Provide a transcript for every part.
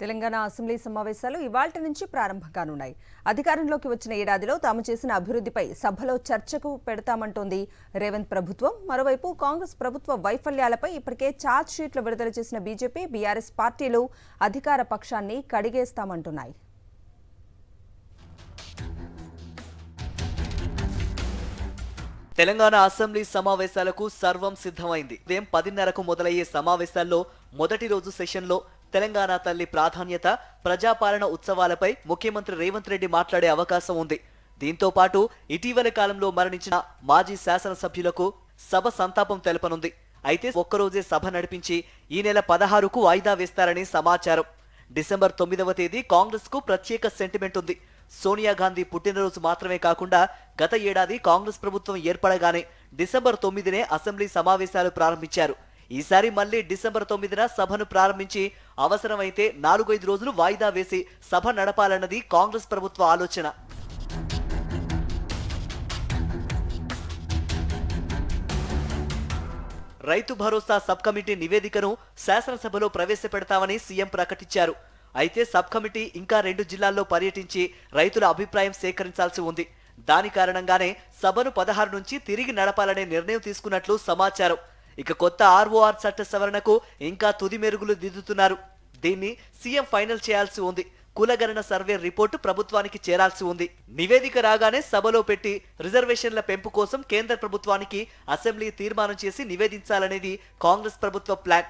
Telangana assembly సమావేశాలు ఇవాల్టి నుంచి ప్రారంభం కానున్నాయి. అధికారంలోకి వచ్చిన ఏడాదిలో తాము చేసిన అభివృద్ధిపై సభలో చర్చకు పెడతామంటోంది రేవంత్ ప్రభుత్వం. మరోవైపు కాంగ్రెస్ ప్రభుత్వ వైఫల్యాలపై ఇప్పటికే ఛార్జ్ షీట్లు విడుదల చేసిన బీజేపీ, బీఆర్ఎస్ పార్టీలు అధికార పక్షాన్ని కడిగేస్తామంటున్నాయి. తెలంగాణ అసెంబ్లీ సమావేశాలకు సర్వం సిద్ధమైంది. ఉదయం 10:30కు మొదలయ్యే సమావేశాల్లో మొదటి రోజు సెషన్లో తెలంగాణ తల్లి ప్రాధాన్యత, ప్రజాపాలన ఉత్సవాలపై ముఖ్యమంత్రి రేవంత్ రెడ్డి మాట్లాడే అవకాశం ఉంది. దీంతో పాటు ఇటీవలి కాలంలో మరణించిన మాజీ శాసనసభ్యులకు సభ సంతాపం తెలపనుంది. అయితే ఒక్కరోజే సభ నడిపించి ఈ నెల 16కు వాయిదా వేస్తారని సమాచారం. డిసెంబర్ 9వ తేదీ కాంగ్రెస్ కు ప్రత్యేక సెంటిమెంట్ ఉంది. సోనియా గాంధీ పుట్టినరోజు మాత్రమే కాకుండా గత ఏడాది కాంగ్రెస్ ప్రభుత్వం ఏర్పడగానే డిసెంబర్ 9నే అసెంబ్లీ సమావేశాలు ప్రారంభించారు. ఈసారి మళ్లీ డిసెంబర్ 9న సభను ప్రారంభించి అవసరమైతే 4-5 రోజులు వాయిదా వేసి సభ నడపాలన్నది కాంగ్రెస్ ప్రభుత్వ ఆలోచన. రైతు భరోసా సబ్ కమిటీ నివేదికను శాసనసభలో ప్రవేశపెడతామని సీఎం ప్రకటించారు. అయితే సబ్ కమిటీ ఇంకా 2 జిల్లాల్లో పర్యటించి రైతుల అభిప్రాయం సేకరించాల్సి ఉంది. దాని కారణంగానే సభను 16 నుంచి తిరిగి నడపాలనే నిర్ణయం తీసుకున్నట్లు సమాచారం. ఇక కొత్త ఆర్ఓఆర్ చట్ట సవరణకు ఇంకా తుది మెరుగులు దిద్దుతున్నారు. దీన్ని సీఎం ఫైనల్ చేయాల్సి ఉంది. కులగణన సర్వే రిపోర్టు ప్రభుత్వానికి చేరాల్సి ఉంది. నివేదిక రాగానే సభలో పెట్టి రిజర్వేషన్ల పెంపు కోసం కేంద్ర ప్రభుత్వానికి అసెంబ్లీ తీర్మానం చేసి నివేదించాలనేది కాంగ్రెస్ ప్రభుత్వ ప్లాన్.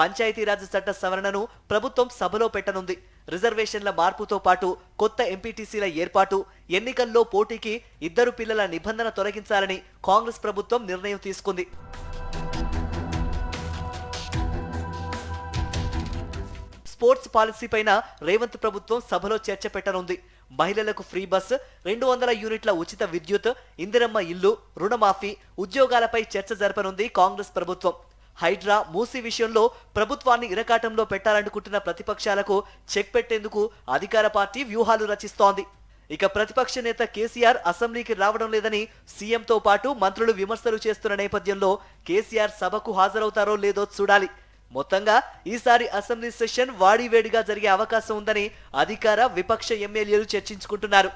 పంచాయతీరాజ్ చట్ట సవరణను ప్రభుత్వం సభలో పెట్టనుంది. రిజర్వేషన్ల మార్పుతో పాటు కొత్త ఎంపీటీసీల ఏర్పాటు, ఎన్నికల్లో పోటీకి 2 పిల్లల నిబంధన తొలగించాలని కాంగ్రెస్ ప్రభుత్వం నిర్ణయం తీసుకుంది. స్పోర్ట్స్ పాలసీ పైన రేవంత్ ప్రభుత్వం సభలో చర్చ పెట్టనుంది. మహిళలకు ఫ్రీ బస్, 200 యూనిట్ల ఉచిత విద్యుత్, ఇందిరమ్మ ఇల్లు, రుణమాఫీ, ఉద్యోగాలపై చర్చ జరపనుంది కాంగ్రెస్ ప్రభుత్వం. హైడ్రా, మూసీ విషయంలో ప్రభుత్వాన్ని ఇరకాటంలో పెట్టాలనుకుంటున్న ప్రతిపక్షాలకు చెక్ పెట్టేందుకు అధికార పార్టీ వ్యూహాలు రచిస్తోంది. ఇక ప్రతిపక్ష నేత కేసీఆర్ అసెంబ్లీకి రావడం లేదని సీఎంతో పాటు మంత్రులు విమర్శలు చేస్తున్న నేపథ్యంలో కేసీఆర్ సభకు హాజరవుతారో లేదో చూడాలి. మొత్తంగా ఈసారి అసెంబ్లీ సెషన్ వాడివేడిగా జరిగే అవకాశం ఉందని అధికార, విపక్ష ఎమ్మెల్యేలు చర్చించుకుంటున్నారు.